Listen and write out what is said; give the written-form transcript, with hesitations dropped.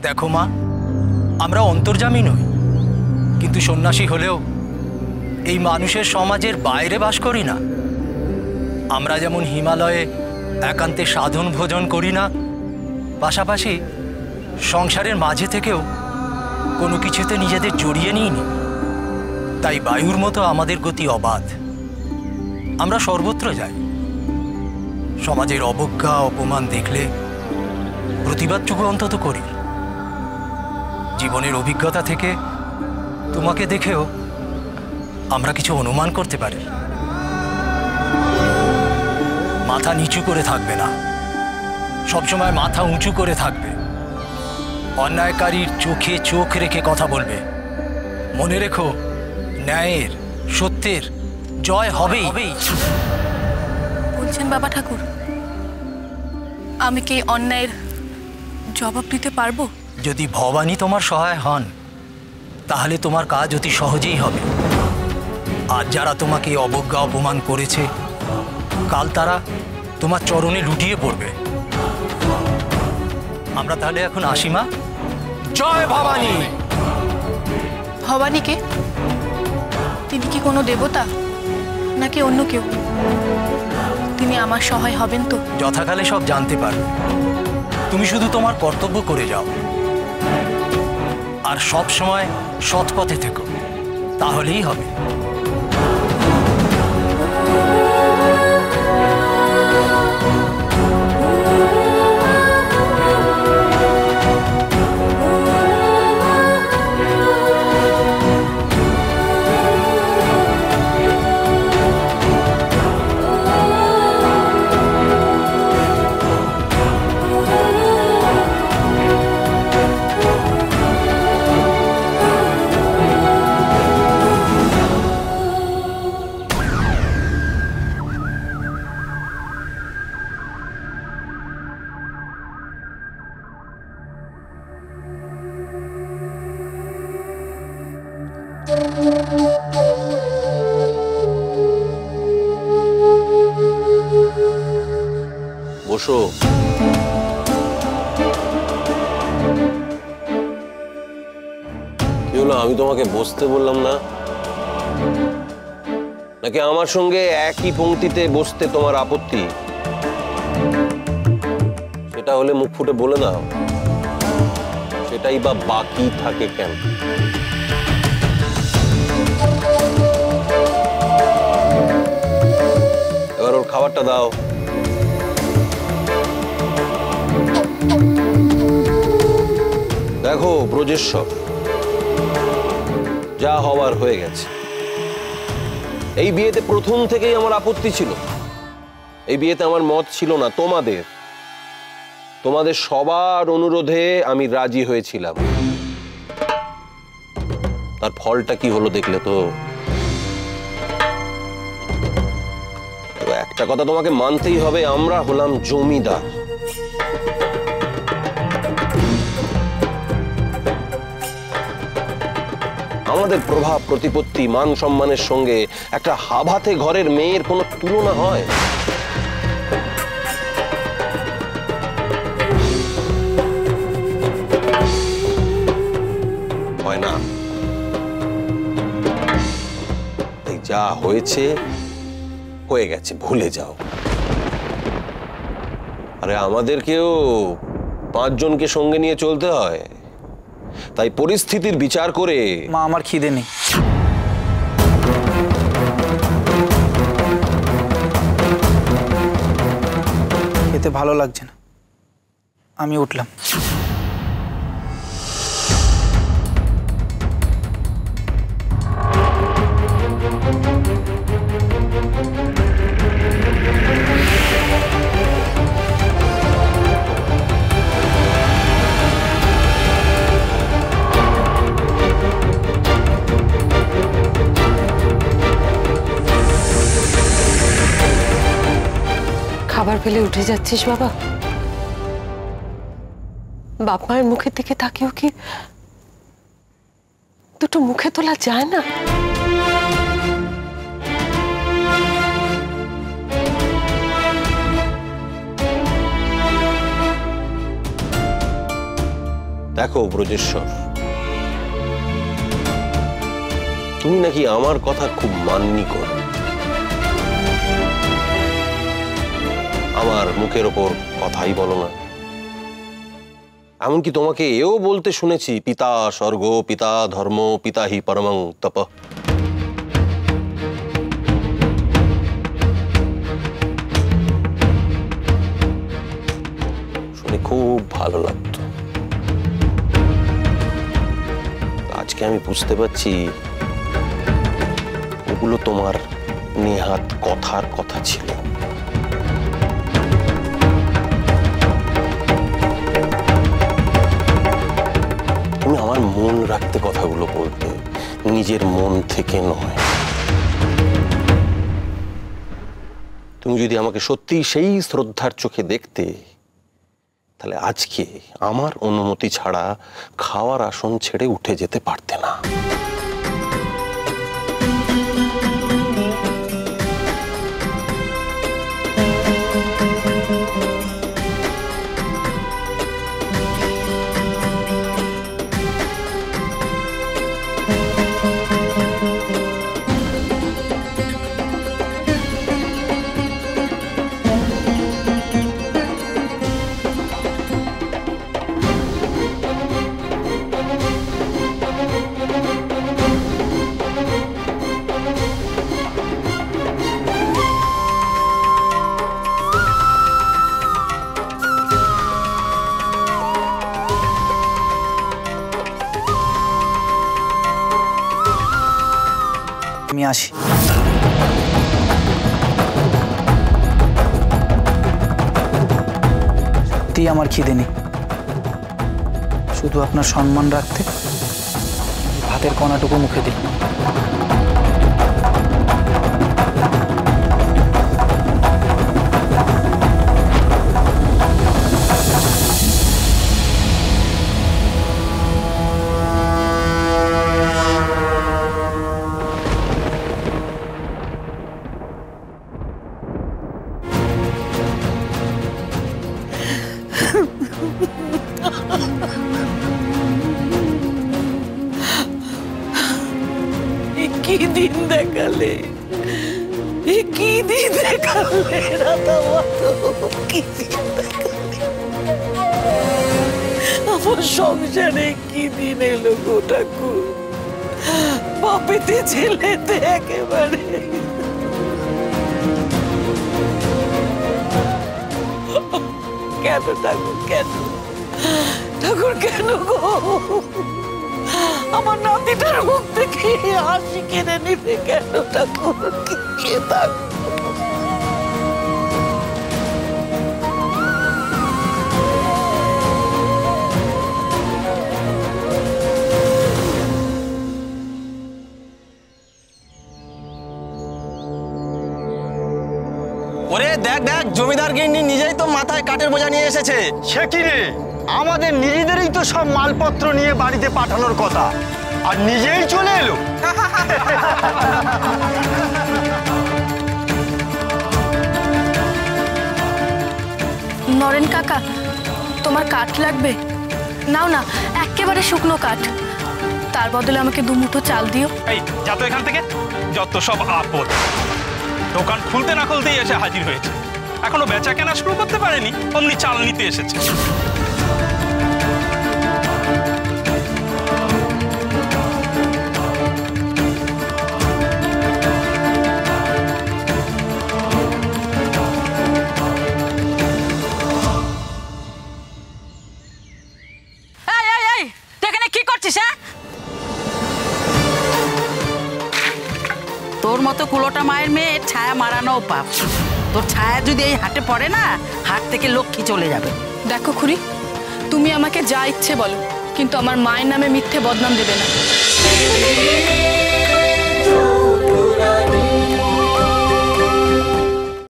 দেখো মা, আমরা অন্তর্যামী নই, কিন্তু সন্ন্যাসী হলেও এই মানুষের সমাজের বাইরে বাস করি না। আমরা যেমন হিমালয়ে একান্তে সাধন ভোজন করি না, পাশাপাশি সংসারের মাঝে থেকেও কোনো কিছুতে নিজেদের জড়িয়ে নিইনি। তাই বায়ুর মতো আমাদের গতি অবাধ। আমরা সর্বত্র যাই। সমাজের অবজ্ঞা অপমান দেখলে প্রতিবাদটুকু অন্তত করি। জীবনের অভিজ্ঞতা থেকে তোমাকে দেখেও আমরা কিছু অনুমান করতে পারি। মাথা নিচু করে থাকবে না, সবসময় মাথা উঁচু করে থাকবে। অন্যায়কারীর চোখে চোখ রেখে কথা বলবে। মনে রেখো, ন্যায়ের সত্যের জয় হবেই। বলছেন বাবা ঠাকুর, আমি কি অন্যায়ের জবাব দিতে পারবো? যদি ভবানী তোমার সহায় হন তাহলে তোমার কাজ অতি সহজেই হবে। আর যারা তোমাকে অবজ্ঞা অপমান করেছে, কাল তারা তোমার চরণে লুটিয়ে পড়বে। আমরা তাহলে এখন আসি মা। জয় ভবানী। ভবানীকে? তিনি কি কোনো দেবতা নাকি অন্য কেউ? তিনি আমার সহায় হবেন তো? যথাকালে সব জানতে পারবে। তুমি শুধু তোমার কর্তব্য করে যাও, আর সব সময় সৎ পথে থেকো, তাহলেই হবে। বসো। কি হলো, আমি তোমাকে বসতে বললাম না? নাকি আমার সঙ্গে একই পংক্তিতে বসতে তোমার আপত্তি? সেটা হলে মুখ ফুটে বলে দাও। সেটাই বা বাকি থাকে কেন? এবার ওর খাবারটা দাও। দেখো ব্রজেশ্বর, যা হওয়ার হয়ে গেছে। এই বিয়েতে প্রথম থেকেই আমার আপত্তি ছিল। এই বিয়েতে আমার মত ছিল না। তোমাদের সবার অনুরোধে আমি রাজি হয়েছিলাম। তার ফলটা কি হলো দেখলে তো। একটা কথা তোমাকে মানতেই হবে, আমরা হলাম জমিদার। আমাদের প্রভাব প্রতিপত্তি মান সম্মানের সঙ্গে একটা হাভাতে ঘরের মেয়ের কোনো তুলনা হয়? হয় না। এই যা হয়েছে হয়ে গেছে, ভুলে যাও। আরে আমাদেরকেও 5 জনকে সঙ্গে নিয়ে চলতে হয়, তাই পরিস্থিতির বিচার করে। মা, আমার খিদে নেই। খেতে ভালো লাগছে না, আমি উঠলাম। খাবার পেলে উঠে যাচ্ছিস বাবা? বাপ মায়ের মুখের দিকে তাকিয়েও কি দুটো মুখে তোলা যায় না? দেখো ব্রজেশ্বর, তুমি নাকি আমার কথা খুব মাননি করো। আমার মুখের ওপর কথাই বলো না। এমনকি তোমাকে এও বলতে শুনেছি, পিতা স্বর্গ, পিতা ধর্ম, পিতা হি পরমং তপ। শুনে খুব ভালো লাগতো। আজকে আমি বুঝতে পারছি ওগুলো তোমার নেহাত কথার কথা ছিল। তুমি আমার মন রাখতে কথাগুলো বলতে, নিজের মন থেকে নয়। তুমি যদি আমাকে সত্যি সেই শ্রদ্ধার চোখে দেখতে, তাহলে আজকে আমার অনুমতি ছাড়া খাওয়ার আসন ছেড়ে উঠে যেতে পারতে না। আমি আসি। সত্যি আমার খিদে নেই, শুধু আপনার সম্মান রাখতে ভাতের কণাটুকু মুখে দিই। কি দিন দেখালে, কি দিন দেখালে কি দিন দেখালে আমার সংসারে, কি দিন এলো গো ঠাকুর। বাপেতে ছেলেতে একেবারে কেন ঠাকুর, কেন ঠাকুর, কেন গো? আমার নাতিটার মুখ থেকে হাসি কেড়ে নিতে কেন ঠাকুর? কে থাকবো? ওরে দেখ দেখ, জমিদার গিন্নি নিজেই তো মাথায় কাঠের বোঝা নিয়ে এসেছে। সে কি রে, আমাদের নিজেদেরই তো সব মালপত্র নিয়ে বাড়িতে পাঠানোর কথা, আর নিজেই চলে এলো। নরেন কাকা, তোমার কাঠ লাগবে? নাও না, একেবারে শুকনো কাঠ। তার বদলে আমাকে দুমুঠো চাল দিও। এই যা তো এখান থেকে, যত সব আপদ। দোকান খুলতে না খুলতেই এসে হাজির হয়েছে, এখনো বেচা কেনা শুরু করতে পারেনি, অমনি চাল নিতে এসেছে। তোর মতো কুলোটা মায়ের মেয়ের ছায়া মারানো পাপ। তোর ছায়া যদি এই হাটে পড়ে না, হাট থেকে লক্ষ্মী চলে যাবে। দেখো খুড়ি, তুমি আমাকে যা ইচ্ছে বলো, কিন্তু আমার মায়ের নামে মিথ্যে বদনাম দেবে না।